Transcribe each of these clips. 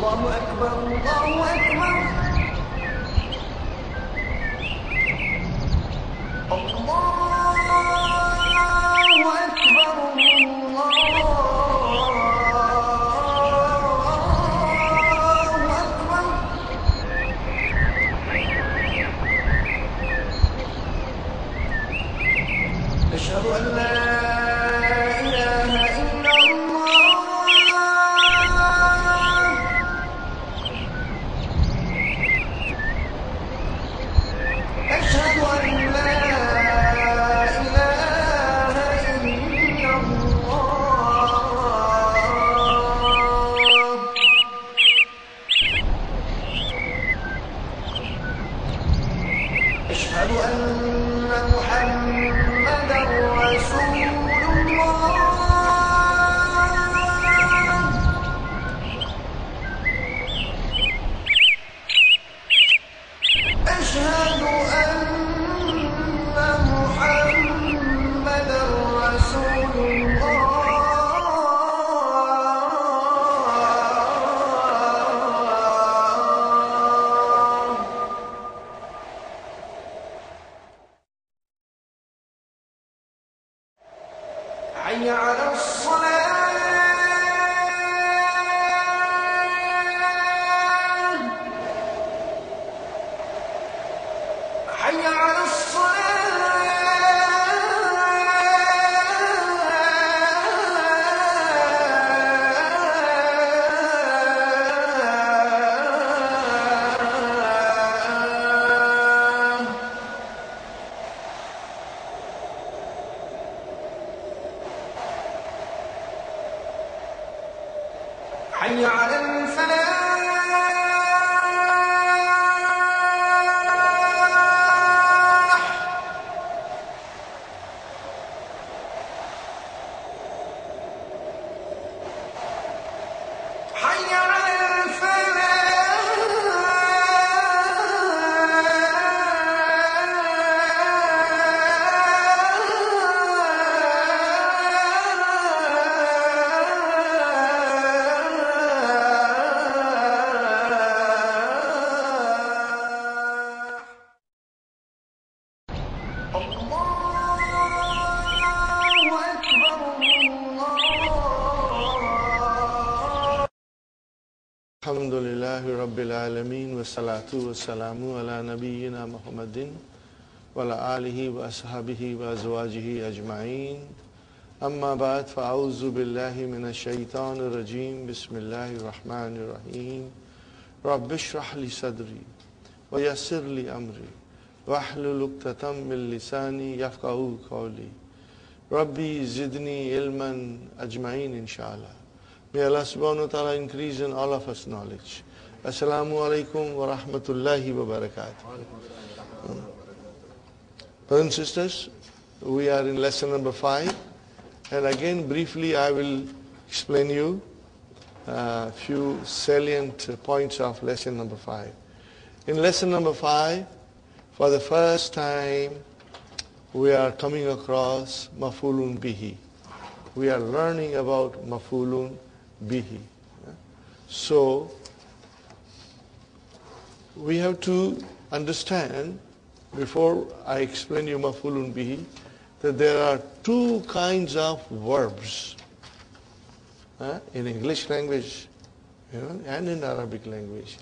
الله أكبر الله أكبر أشهد أن لا إله إلا الله أشهد أن لا إله إلا الله أشهد أن محمدا رسول الله أشهد أن محمدا رسول الله حي على الصلاة حي على الصلاة حي على الفلاح حي على الحمد لله رب العالمين والصلاة والسلام على نبينا محمد وعلى آله وأصحابه وأزواجه أجمعين أما بعد فأعوذ بالله من الشيطان الرجيم بسم الله الرحمن الرحيم رب اشرح لي صدري ويسر لي أمري واحلل عقدة من لساني يفقهوا قولي ربي زدني علما أجمعين إن شاء الله. May Allah subhanahu wa ta'ala increase in all of us knowledge. Assalamu alaikum wa rahmatullahi wa barakatuh. Brothers and sisters, we are in lesson number 5. And again, briefly, I will explain you a few salient points of lesson number 5. In lesson number 5, for the first time, we are coming across maf'ulun bihi. We are learning about maf'ulun bihi. So, we have to understand, before I explain you maf'ulun bihi, that there are two kinds of verbs in English language and in Arabic language.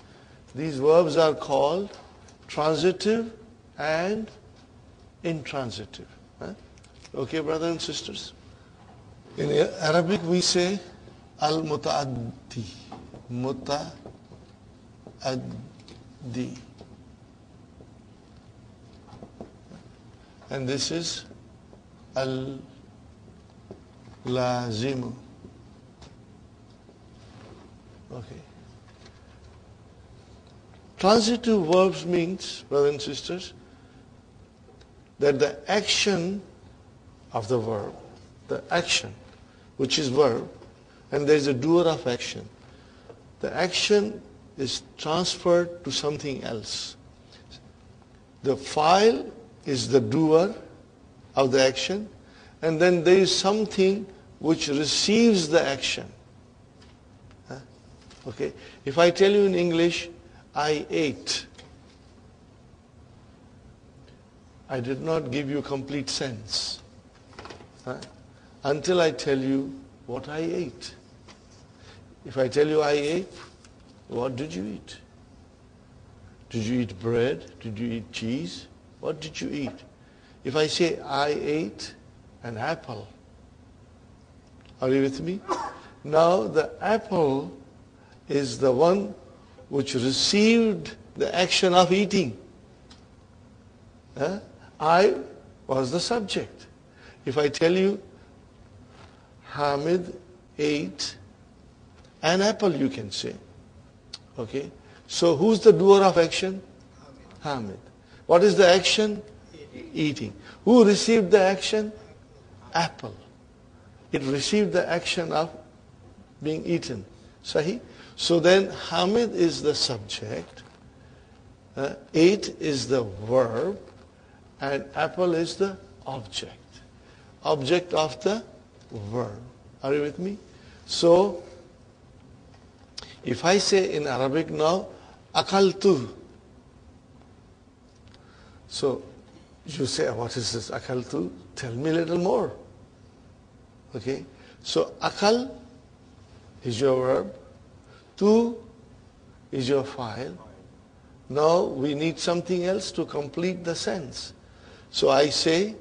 These verbs are called transitive and intransitive. Okay, brothers and sisters? In Arabic we say al-muta'addi, muta'addi. And this is al-lazimu. Okay. Transitive verbs means, brothers and sisters, that the action of the verb, the action, which is verb, and there is a doer of action. The action is transferred to something else. The file is the doer of the action, and then there is something which receives the action. Okay? If I tell you in English, I ate, I did not give you complete sense. Until I tell you what I ate. If I tell you I ate, what did you eat? Did you eat bread? Did you eat cheese? What did you eat? If I say I ate an apple, are you with me? Now the apple is the one which received the action of eating. I was the subject. If I tell you Hamid ate an apple, you can say. Okay? So who's the doer of action? Hamid. What is the action? Eating. Who received the action? Apple. It received the action of being eaten. Sahih? So then Hamid is the subject, ate is the verb, and apple is the object. Object of the verb. Are you with me? So, if I say in Arabic now, akaltu. So, you say, what is this akaltu? Tell me a little more. Okay? So, akal is your verb. Tu is your file. Now, we need something else to complete the sense. So, I say,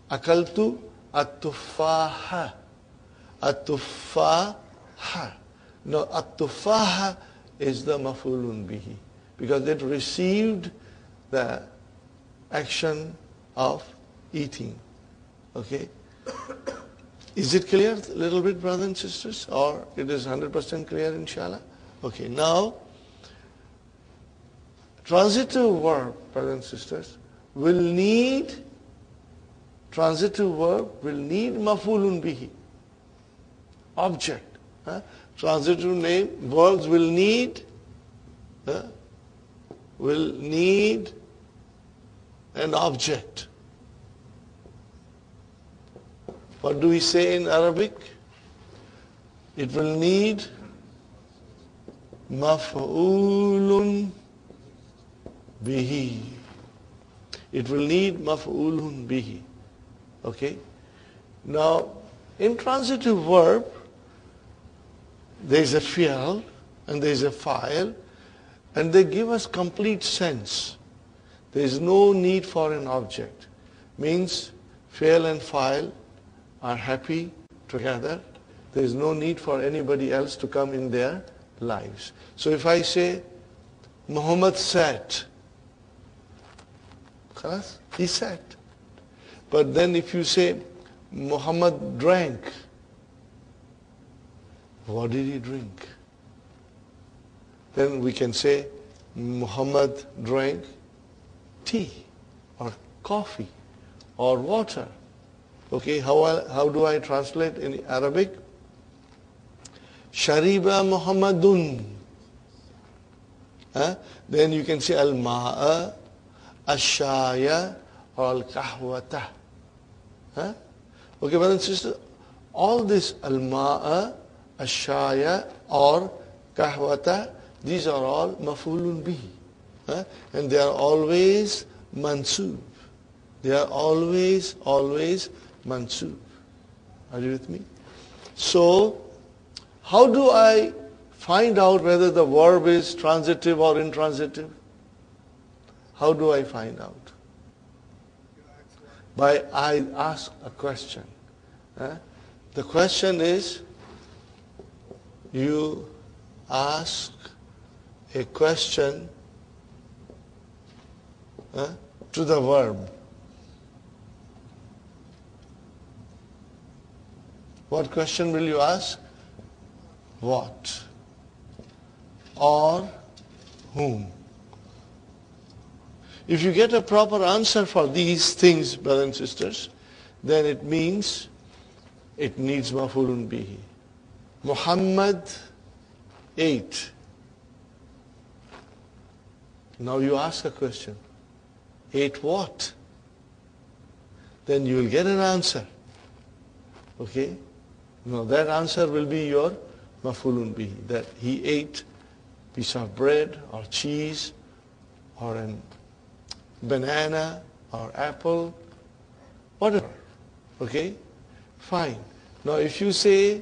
akaltu at-tufaha. At-tufaha. Now, at-tufaha is the maf'ulun bihi, because it received the action of eating. Okay? Is it clear a little bit, brothers and sisters? Or it is 100% clear, inshallah? Okay, now, transitive verb, brothers and sisters, will need maf'ulun bihi, object. Transitive name, verbs will need an object. What do we say in Arabic? It will need maf'ulun bihi. It will need maf'ulun bihi. Okay? Now, in transitive verb, there is a fi'l and there is a file, and they give us complete sense. There is no need for an object. Means fi'l and file are happy together. There is no need for anybody else to come in their lives. So if I say, Muhammad sat, he sat. But then if you say, Muhammad drank, what did he drink? Then we can say, Muhammad drank tea or coffee or water. Okay, how do I translate in Arabic? Shariba Muhammadun. Then you can say al-ma'a, al-shaya, or al-kahwata. Okay, brothers and sisters, all this al-ma'a, al-shaya, or kahwata, these are all maf'ulun bihi. And they are always mansub. They are always mansub. Are you with me? So, how do I find out whether the verb is transitive or intransitive? How do I find out? I ask a question. The question is, you ask a question to the verb. What question will you ask? What? Or whom? If you get a proper answer for these things, brothers and sisters, then it means it needs maf'ulun bihi. Muhammad ate. Now you ask a question. Ate what? Then you will get an answer. Okay? Now that answer will be your maf'ulun bihi, that he ate piece of bread or cheese or a banana or apple, whatever. Okay? Fine. Now if you say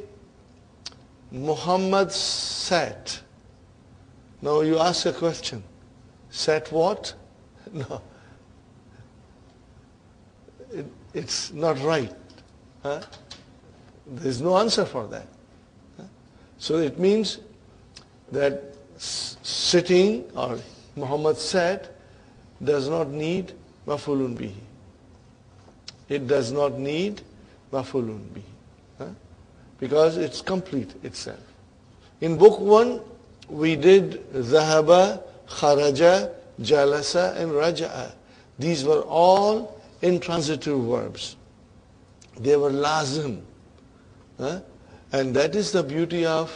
Muhammad sat, now you ask a question. Sat what? No. It's not right. Huh? There's no answer for that. Huh? So it means that sitting or Muhammad sat does not need maf'ulun bihi. It does not need maf'ulun bihi. Huh? Because it's complete itself. In book 1, we did dhahaba, kharaja, jalasa, and raja'a. These were all intransitive verbs. They were lazim. Huh? And that is the beauty of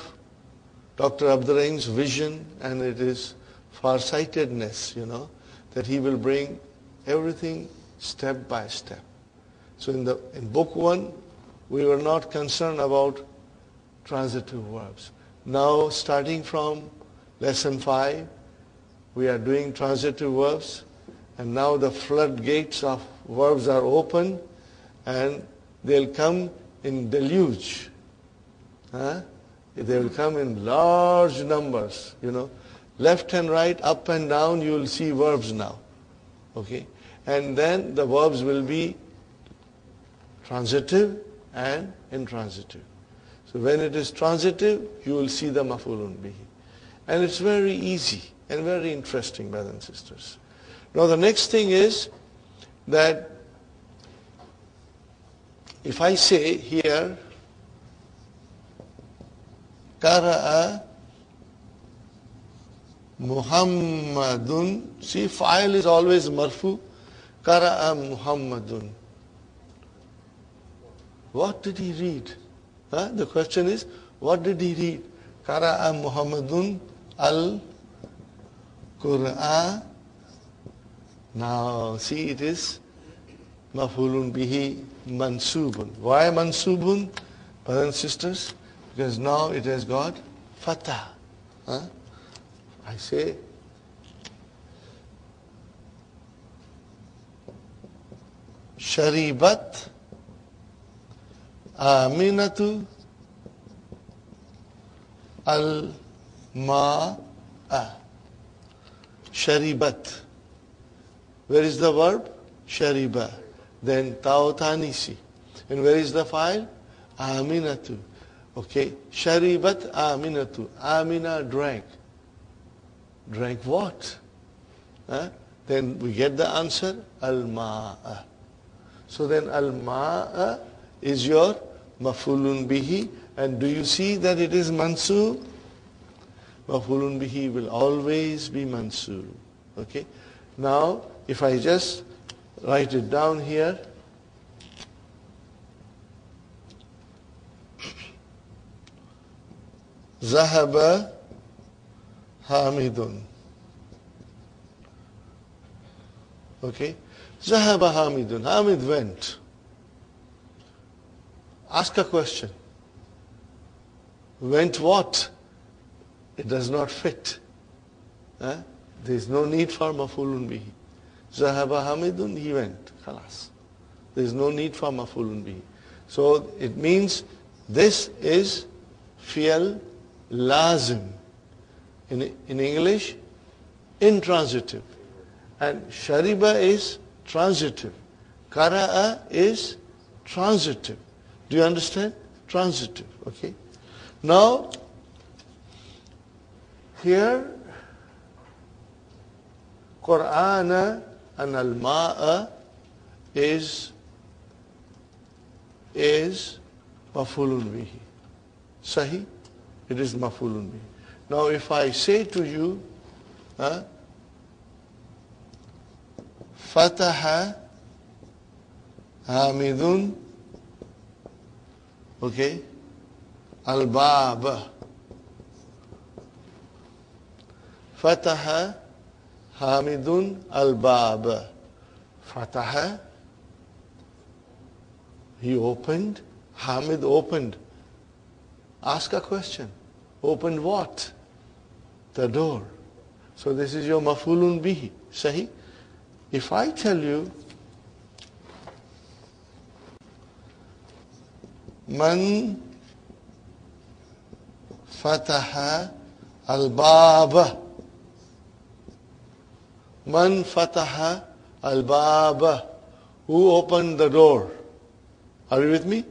Dr. Abdurrahim's vision, and it is farsightedness, that he will bring everything step by step. So in book 1, we were not concerned about transitive verbs. Now, starting from lesson 5, we are doing transitive verbs, and now the floodgates of verbs are open, and they'll come in deluge. Huh? They will come in large numbers, Left and right, up and down, you will see verbs now. Okay? And then the verbs will be transitive and intransitive. So when it is transitive, you will see the maf'ulun bihi. And it's very easy and very interesting, brothers and sisters. Now the next thing is that if I say here, Qara'a Muhammadun, see, fa'il is always marfu. Qara'a Muhammadun. What did he read? The question is, what did he read? Qara'a Muhammadun al-Qur'an. Now, see, it is maf'ulun bihi mansubun. Why mansubun, brothers and sisters? Because now it has got fatah. I say, Sharibat Aminatu al-ma'a. Sharibat. Where is the verb? Shariba. Then ta'u tanisi. And where is the file? Aminatu. Okay. Sharibat Aminatu. Amina drank. Drank what? Then we get the answer, al-ma'a. So then al-ma'a is your maf'ulun bihi. And do you see that it is mansub? Maf'ulun bihi will always be mansub. Okay. Now, if I just write it down here, Zahaba Hamidun. Okay? Zahaba Hamidun. Hamid went. Ask a question. Went what? It does not fit. There is no need for maf'ulun bihi. Zahaba Hamidun, he went. Khalas. There is no need for maf'ulun bihi. So it means this is fi'al lazim. In English, intransitive. And shariba is transitive. Qara'a is transitive. Do you understand? Transitive. Okay. Now, here, Qur'ana and al-ma'a is maf'ulun bihi. Sahi? It is maf'ulun bihi. Now if I say to you, Fataha Hamidun, okay, al-baba. Fataha Hamidun al-baba. Fataha, he opened, Hamid opened. Ask a question. opened what? The door. So this is your maf'ulun bihi. Sahi? If I tell you, Man fataha al-baba. Man fataha al-baba. Who opened the door? Are you with me?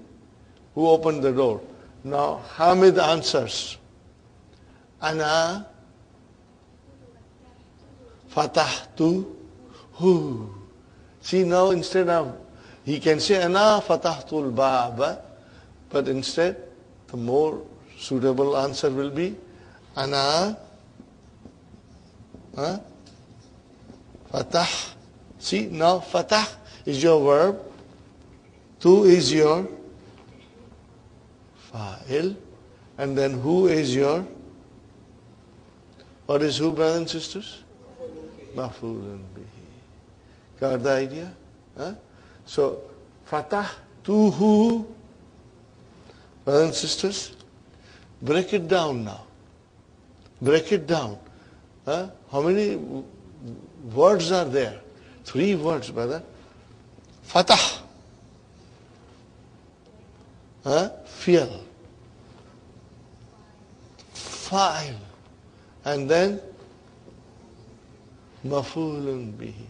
Who opened the door? Now Hamid answers, Ana fatahtu hu. See, now instead of, he can say Ana fatahtu al-baba, but instead the more suitable answer will be Ana fatah. See, now fatah is your verb, tu is your fa'il, and then who is your, what is who, brothers and sisters? Maf'ulun bihi. Got the idea? So, fatah tu hu, brothers and sisters, break it down now. Break it down. How many words are there? 3 words, brother. Fatah. Fi'l. Fa'il. And then maf'ulun bihi.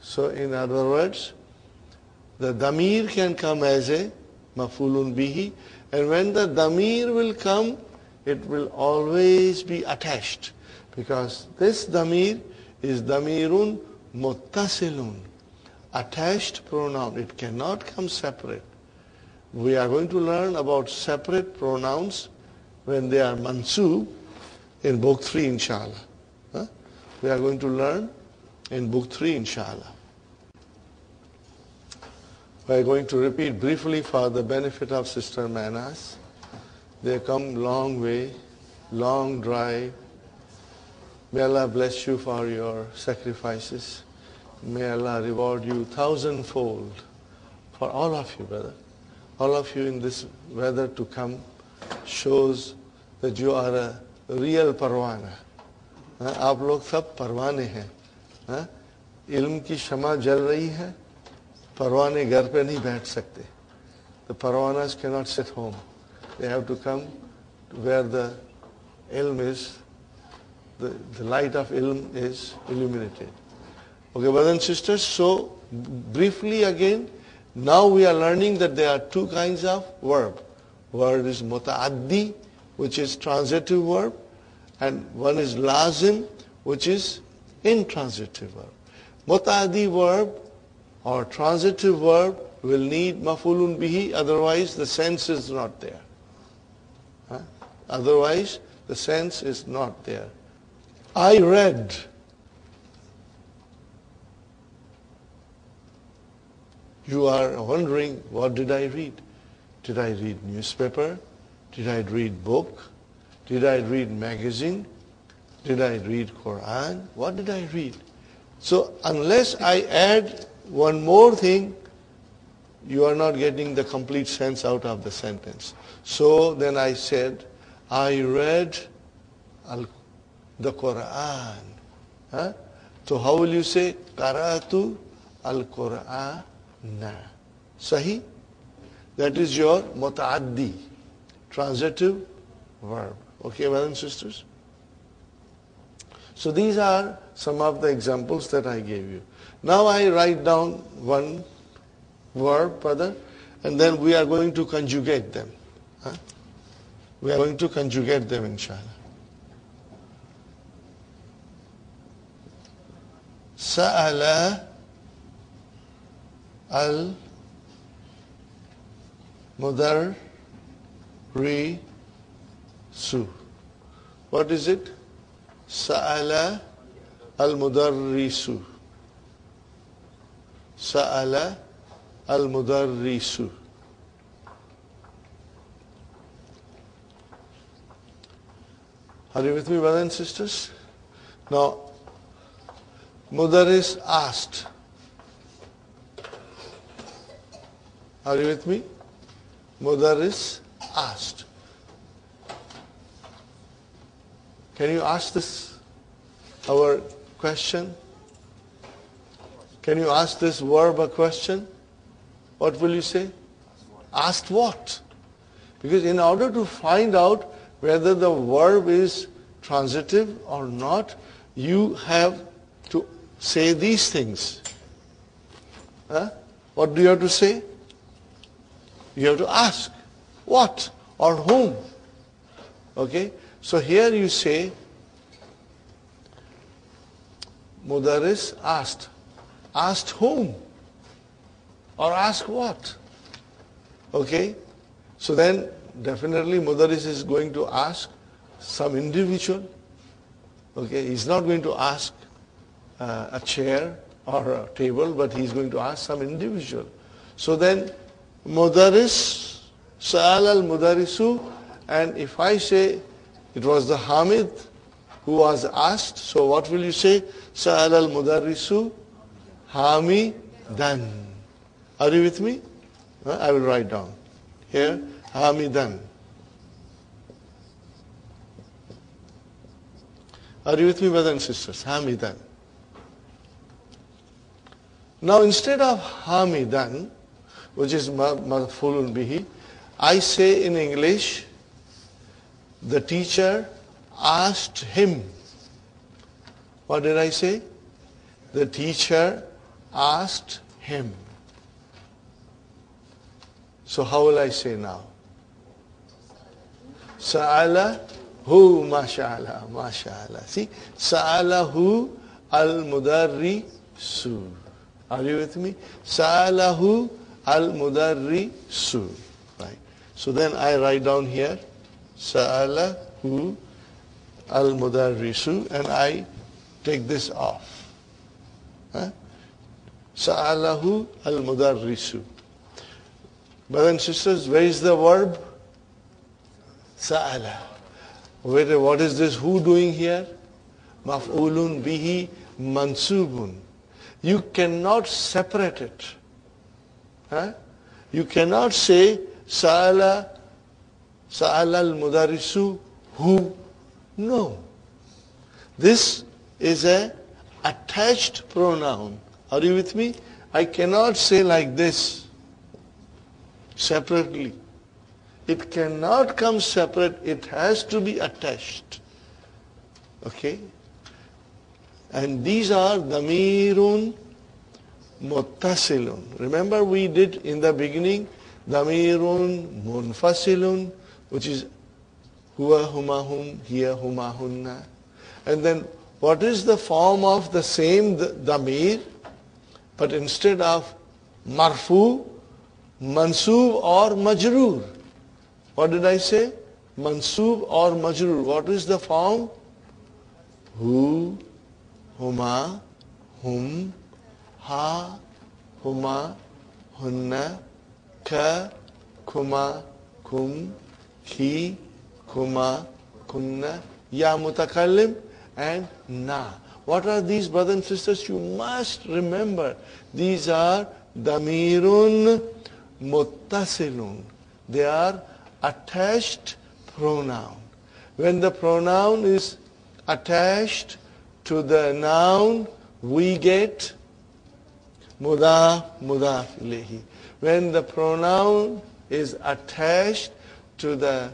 So in other words, the damir can come as a maf'ulun bihi, and when the damir will come, it will always be attached, because this damir is damirun muttasilun, attached pronoun. It cannot come separate. We are going to learn about separate pronouns when they are mansub in book 3, inshallah. We are going to learn in book 3, inshallah. We are going to repeat briefly for the benefit of Sister Manas. They come long way, long drive. May Allah bless you for your sacrifices. May Allah reward you 1,000-fold for all of you, brother. All of you in this weather to come shows that you are a real parwana. आप लोग सब परवाने हैं. इल्म की शमा जल रही है, परवाने घर पे नहीं बैठ सकते. The parwanas cannot sit home. They have to come to where the ilm is, the light of ilm is illuminated. Okay, brothers and sisters, so briefly again, now we are learning that there are 2 kinds of verb. Word is muta'addi, which is transitive verb, and one is lazim, which is intransitive verb. Muta'addi verb or transitive verb will need maf'ulun bihi, otherwise the sense is not there. Otherwise the sense is not there. I read. You are wondering, what did I read? Did I read newspaper? Did I read book? Did I read magazine? Did I read Quran? What did I read? So unless I add one more thing, you are not getting the complete sense out of the sentence. So then I said, I read the Quran. So how will you say, Qara'atu al-Qur'ana? Sahi? That is your muta'addi, transitive verb. Okay, brothers and sisters? So these are some of the examples that I gave you. Now I write down one verb, brother, and then we are going to conjugate them. We are going to conjugate them, inshallah. Sa'ala al-mudarrisu. What is it? Sa'ala al-mudarrisu. Sa'ala al-mudarrisu. Are you with me, brothers and sisters? Now, Mudarris asked. Are you with me? Mudarris asked. Can you ask this, our question? Can you ask this verb a question? What will you say? Asked what? Because in order to find out whether the verb is transitive or not, you have to say these things. Huh? What do you have to say? You have to ask. What? Or whom? Okay? So here you say, Mudaris asked. Asked whom? Or ask what? Okay? So then definitely Mudaris is going to ask some individual. Okay? He's not going to ask a chair or a table, but he's going to ask some individual. So then Mudaris, Sa'al al-Mudarisu, and if I say it was the Hamid who was asked, so what will you say? Sa'al al-Mudarisu Hamidan. Are you with me? I will write down. Here, Hamidan. Are you with me, brothers and sisters? Hamidan. Now instead of Hamidan, which is Maf'ulun bihi, I say in English, the teacher asked him. What did I say? The teacher asked him. So how will I say now? Sa'alahu masha'ala, masha'ala. See? Sa'alahu al-mudarrisu. Are you with me? Sa'alahu al-mudarrisu. Right. So then I write down here, Sa'alahu al-mudarrisu, and I take this off. Sa'alahu al-mudarrisu. Brothers and sisters, where is the verb? Sa'ala. Wait, what is this who doing here? Maf'ulun bihi mansubun. You cannot separate it. You cannot say Sa'ala al-mudarrisu who. No. This is a attached pronoun. Are you with me? I cannot say like this separately. It cannot come separate. It has to be attached. Okay? And these are damirun muttasilun. Remember we did in the beginning damirun munfasilun, which is huwa huma hum, hiya huma hunna. And then what is the form of the same damir? But instead of marfu, mansub or majroor. What did I say? Mansub or majroor. What is the form? Hu, huma, hum, ha, huma, hunna, ka, kuma, kum, hi, kuma, kunna, ya mutakallim, and na. What are these, brothers and sisters? You must remember. These are damirun muttasilun. They are attached pronoun. When the pronoun is attached to the noun, we get mudaf, mudaf ilayhi. When the pronoun is attached to the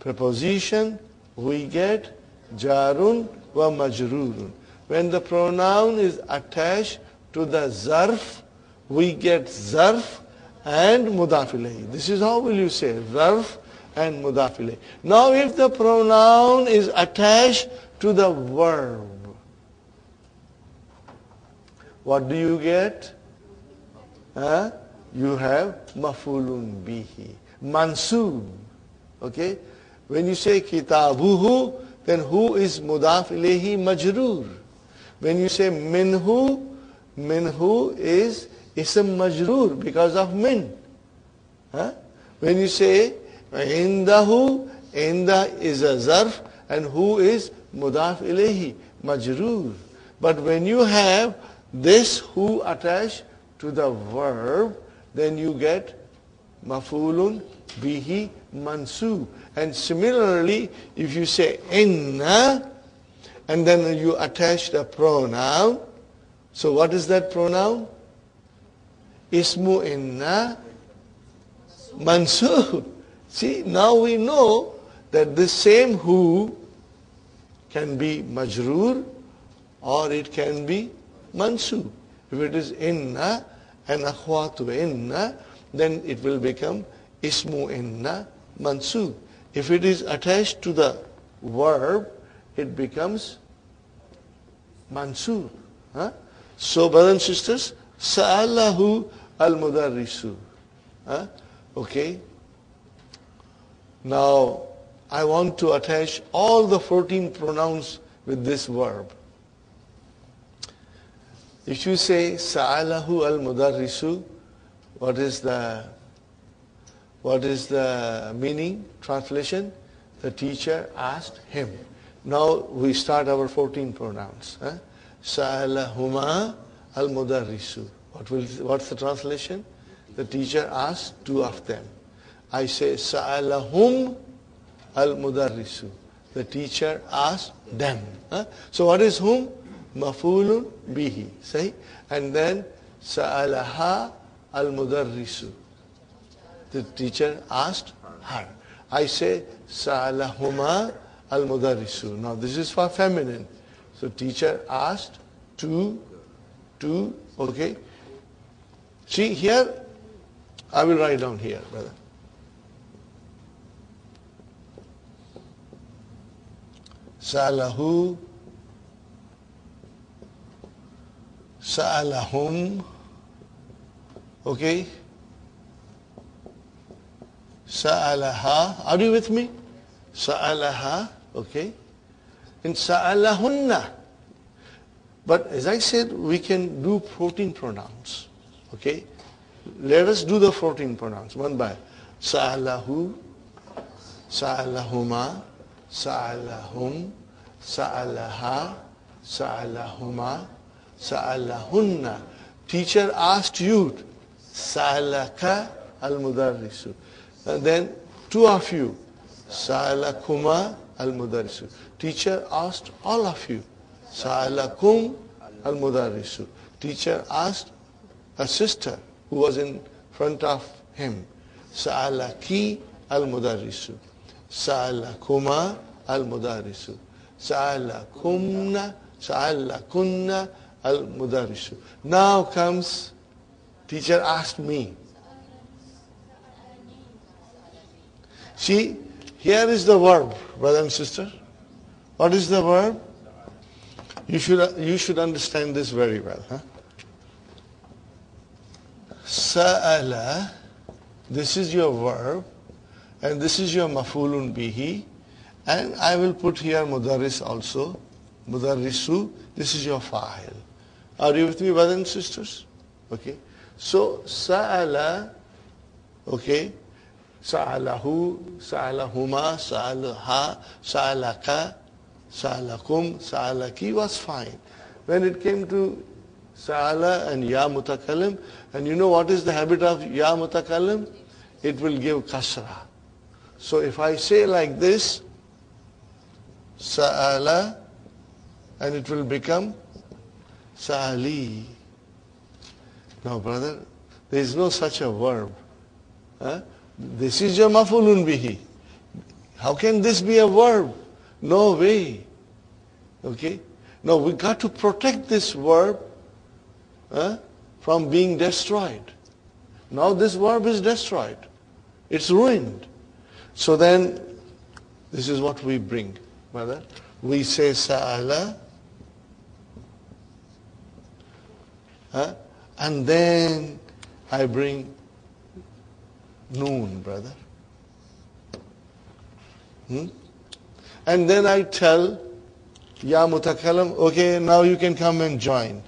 preposition, we get jarun wa majrurun. When the pronoun is attached to the zarf, we get zarf and mudaf ilayhi. This is how will you say zarf and mudaf ilayhi. Now if the pronoun is attached to the verb, what do you get? You have maf'ulun bihi, mansub. Okay? When you say kitabuhu, then who is mudaf ilayhi majroor. When you say minhu, minhu is ism majroor because of min. When you say indahu, inda is a zarf, and who is mudaf ilayhi majroor. But when you have this who attached to the verb, then you get maf'ulun bihi mansub. And similarly, if you say inna, and then you attached a pronoun. So what is that pronoun? Ismu inna mansub. See, now we know that this same who can be majroor or it can be mansub. If it is inna and akhwatu inna, then it will become ismu inna mansub. If it is attached to the verb, it becomes mansub. Huh? So, brothers and sisters, sa'alahu al-mudarrisu. Huh? Okay. Now, I want to attach all the 14 pronouns with this verb. If you say sa'alahu al-mudarrisu, what is the meaning, translation? The teacher asked him. Now we start our 14 pronouns. Sa'alahuma al-mudarrisu. What's the translation? The teacher asked two of them. I say sa'alahum al-mudarrisu. The teacher asked them. So what is whom? Mafulun bihi. Say, and then sa'alaha al-mudarrisu. The teacher asked her. I say sa'alahuma al-mudarrisu. Now this is for feminine. So teacher asked two, okay. See here, I will write down here, brother. Sa'alahu, sa'alahum, okay. Sa'alaha, are you with me? Sa'alaha, okay. And sa'alahunna. But as I said, we can do 14 pronouns, okay. Let us do the 14 pronouns, one by sa'alahu, sa'alahuma, sa'alahum, sa'alaha, sa'alahuma, sa'alahunna. Teacher asked you, sa'alaka al-mudarrisu. And then two of you, sa'alakuma al-mudarrisu. Teacher asked all of you, sa'alakum al-mudarrisu. Teacher asked a sister who was in front of him, sa'alaki al-mudarrisu. Sa'alakuma al-mudarrisu. Sa'alakunna al-mudarrisu. Now comes, teacher asked me. See, here is the verb, brother and sister. What is the verb? You should understand this very well. Sa'ala, this is your verb, and this is your mafulun bihi, and I will put here mudarris also, mudarrisu, this is your fa'il. Are you with me, brothers and sisters? Okay. So, sa'ala, okay, sa'alahu, sa'alahuma, sa'alaha, sa'alaka, sa'alakum, sa'alaki was fine. When it came to sa'ala and ya mutakallim, and you know what is the habit of ya mutakallim? It will give kasra. So if I say like this, sa'ala, and it will become sa'ali. Now brother, there is no such a verb. This is your mafulun bihi. How can this be a verb? No way. Okay? Now we got to protect this verb from being destroyed. Now this verb is destroyed. It's ruined. So then, this is what we bring, brother. We say sa'ala, and then I bring noon, brother. And then I tell ya mutakallim, okay, now you can come and join.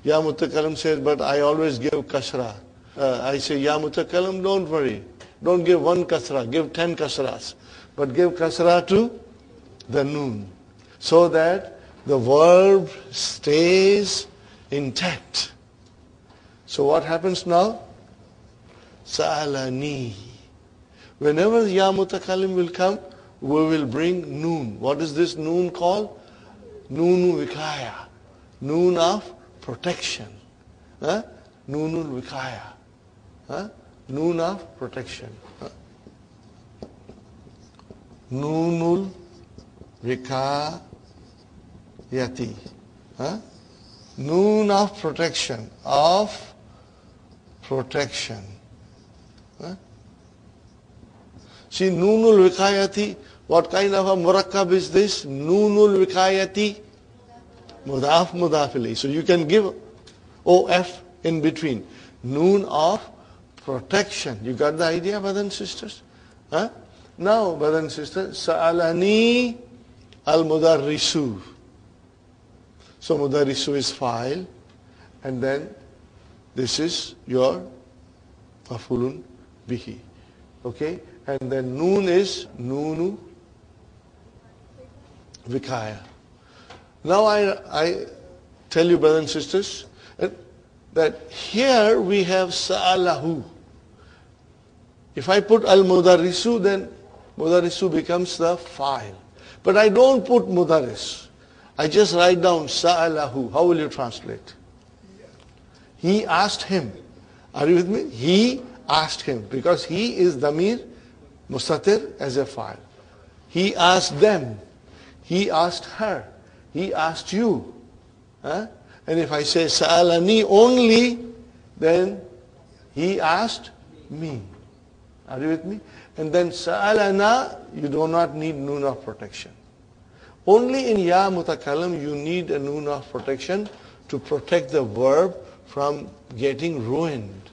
Ya mutakallim says, but I always give kasra. I say, ya mutakallim, don't worry. Don't give one kasra, give 10 kasras. But give kasra to the noon, so that the verb stays intact. So what happens now? Sa'alani. Whenever ya mutakallim will come, we will bring noon. What is this noon called? Nunu Vikaya. Noon of protection. Huh? Nunul Vikaya. Huh? Noon of protection. Huh? Nunul Vikayati. Huh? Noon of protection. Of protection. Huh? See, Nunul Vikayati, what kind of a murakkab is this? Nunul Vikayati, Mudaf Mudaf ilayh. So you can give OF in between. Noon of protection. You got the idea, brothers and sisters? Huh? Now, brothers and sisters, Sa'alani al-Mudarrisu. So Mudarrisu is file, and then this is your maf'ulun bihi. Okay? And then noon is Nunu Vikaya. Now I tell you, brothers and sisters, that here we have Sa'alahu. If I put Al-Mudarrisu, then Mudarrisu becomes the file. But I don't put Mudarris. I just write down Sa'alahu. How will you translate? He asked him. Are you with me? He asked him. Because he is Damir Mustatir as a file. He asked them. He asked her. He asked you. Huh? And if I say Sa'alani only, then he asked me. Are you with me? And then Sa'alana, you do not need noon of protection. Only in Ya Mutakallam you need a noon of protection to protect the verb from getting ruined.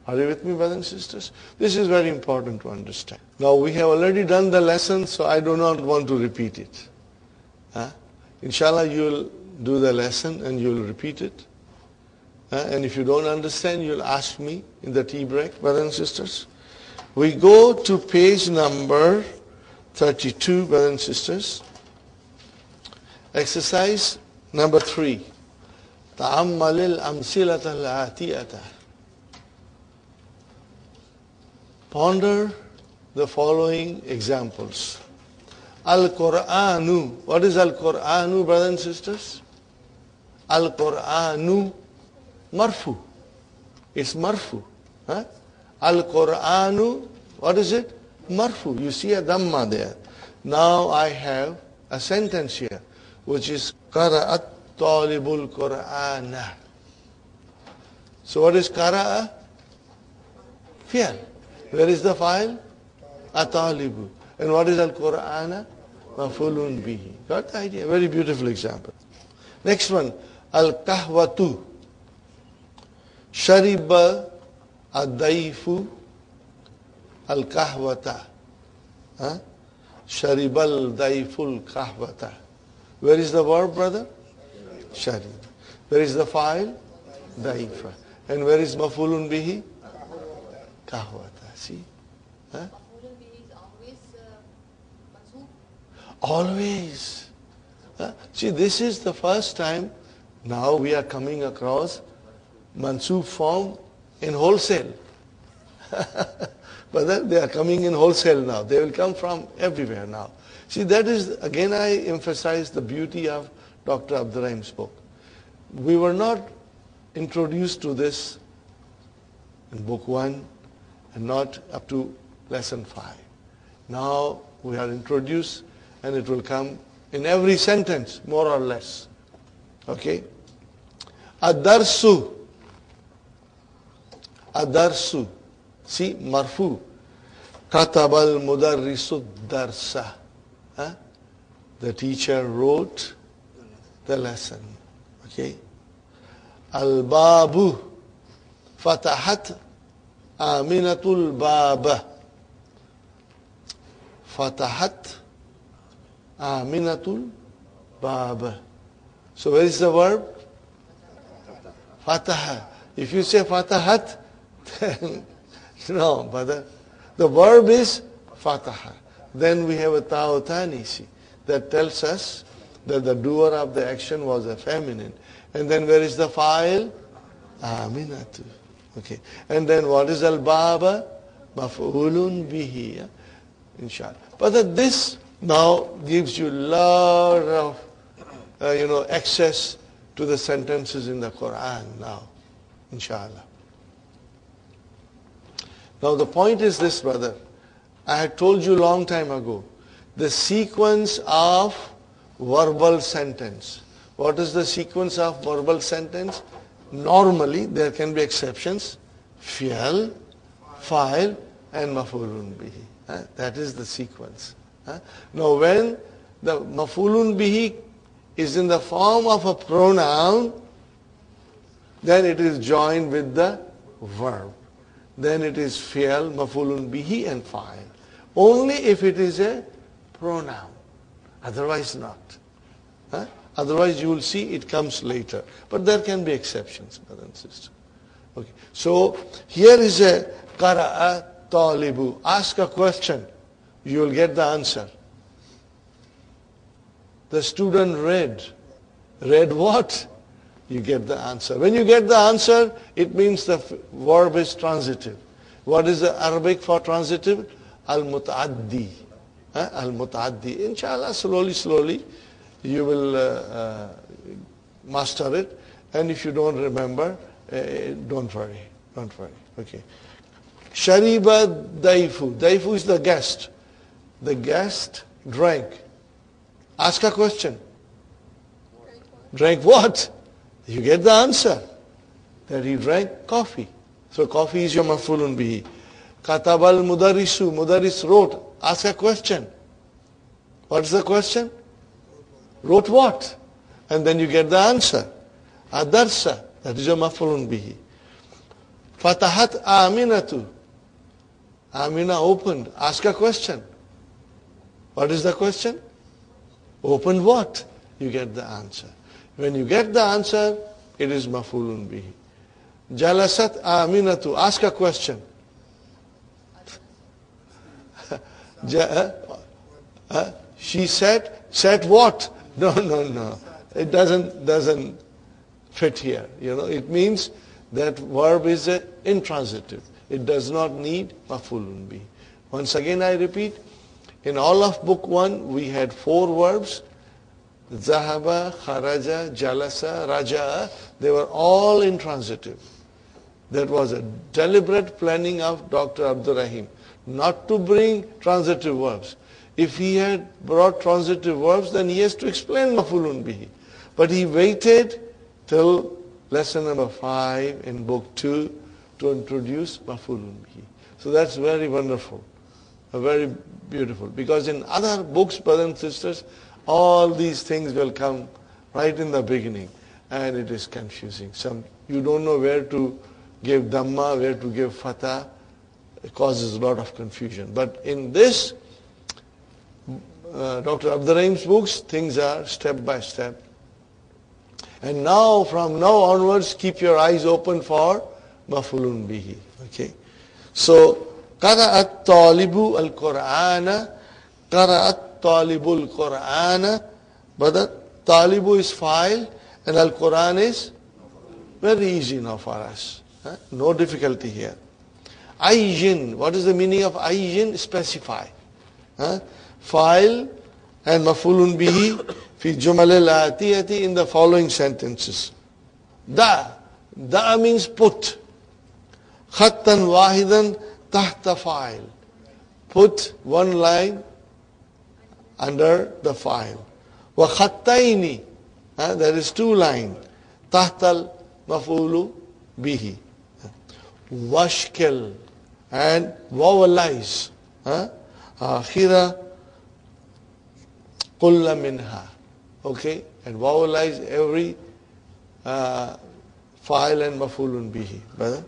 Are you with me, brothers and sisters? This is very important to understand. Now we have already done the lesson, so I do not want to repeat it. Huh? Inshallah, you will do the lesson and you will repeat it. And if you don't understand, you'll ask me in the tea break, brothers and sisters. We go to page number 32, brothers and sisters. Exercise number 3. تأمل الأمثلة الآتية. Ponder the following examples. Al-Qur'anu. What is Al-Qur'anu, brothers and sisters? Al-Qur'anu marfu. It's marfu. Huh? Al-Qur'anu, what is it? Marfu. You see a dhamma there. Now I have a sentence here, which is Qara'at talibul Qur'ana. So what is Qara'a? Fi'al. Where is the file? Atalibu. And what is Al-Qur'ana? Maf'ulun bihi. Got the idea? Very beautiful example. Next one. Al-Kahwatu. Shariba ad-daifu al-kahwata. Sharibal daiful kahwata. Where is the verb, brother? Sharib. Where is the file? Daifa. And where is maf'ulun bihi? Kahwata. See? Huh? Always. See, this is the first time now we are coming across mansoob form in wholesale. But then they are coming in wholesale now. They will come from everywhere now. See, that is, again I emphasize the beauty of Dr. Abdul Rahim's book. We were not introduced to this in book 1 and not up to lesson 5. Now we are introduced, and it will come in every sentence, more or less. Okay? Ad-darsu. Ad-darsu. See, marfu. Katabal mudarrisu darsa. The teacher wrote the lesson. Okay? Al-babu. Fatahat Aminatul baba. Fatahat Aminatul baba. So where is the verb? Fataha. If you say fatahat, then no, but the verb is fataha. Then we have a ta'utanisi that tells us that the doer of the action was a feminine. And then where is the file? Aminatu. Okay. And then what is al-baba? Maf'ulun bihi. Inshallah. But this now gives you a lot of access to the sentences in the Quran now, inshallah. Now the point is this, brother. I had told you long time ago, the sequence of verbal sentence. What is the sequence of verbal sentence? Normally, there can be exceptions. Fi'al, fa'il, and maf'ulun bihi. That is the sequence. Now when the maf'ulun bihi is in the form of a pronoun, then it is joined with the verb. Then it is fi'al, maf'ulun bihi, and fa'il. Only if it is a pronoun. Otherwise not. Otherwise you will see it comes later. But there can be exceptions, brother and sister. Okay. So here is a qara'a talibu. Ask a question. You will get the answer. The student read. Read what? You get the answer. When you get the answer, it means the verb is transitive. What is the Arabic for transitive? Al-muta'addi. Al-muta'addi. Inshallah, slowly, you will master it. And if you don't remember, don't worry. Don't worry. Okay. Shariba daifu. Daifu is the guest. The guest drank. Ask a question. Drank what? You get the answer. That he drank coffee. So coffee is your maf'ulun bihi. Katabal mudarisu. Mudaris wrote. Ask a question. What's the question? Wrote what? And then you get the answer. Adarsa. That is your maf'ulun bihi. Fatahat aminatu. Amina opened. Ask a question. What is the question? Opened what? You get the answer. When you get the answer, it is maf'ulun bihi. Jalasat aminatu. Ask a question. She said what? No. It doesn't fit here. It means that verb is intransitive. It does not need maf'ulun bihi. Once again I repeat, in all of book 1 we had 4 verbs. Zahaba, kharaja, jalasa, raja'a. They were all intransitive. That was a deliberate planning of Dr. Abdul Rahim not to bring transitive verbs. If he had brought transitive verbs, then he has to explain maf'ulun bihi. But he waited till lesson number 5 in book 2 to introduce maf'ulun bihi. So that's very wonderful, very beautiful. Because in other books, brothers and sisters, all these things will come right in the beginning, and it is confusing. You don't know where to give dhamma, where to give fatha. It causes a lot of confusion. But in this, Dr. Abdul Rahim's books, things are step by step. And now, from now onwards, keep your eyes open for maf'ulun bihi. Okay. So, qara'at talibu al-Qur'ana, qara'at talibul Qur'ana, but talibu is file and al-Quran is very easy now for us. No difficulty here. Ayyin, what is the meaning of ayyin? Specify. File and maf'ulun bihi fi jumal al-atiyati in the following sentences. Da means put. Khattan wahidan tahta file. Put one line under the file. Wa khattaini, there is 2 lines. Tahtal maf'ulu bihi. Washkel and vowelize. Akhira kulla minha. Okay, and vowelize every file and maf'ulun bihi. Brother?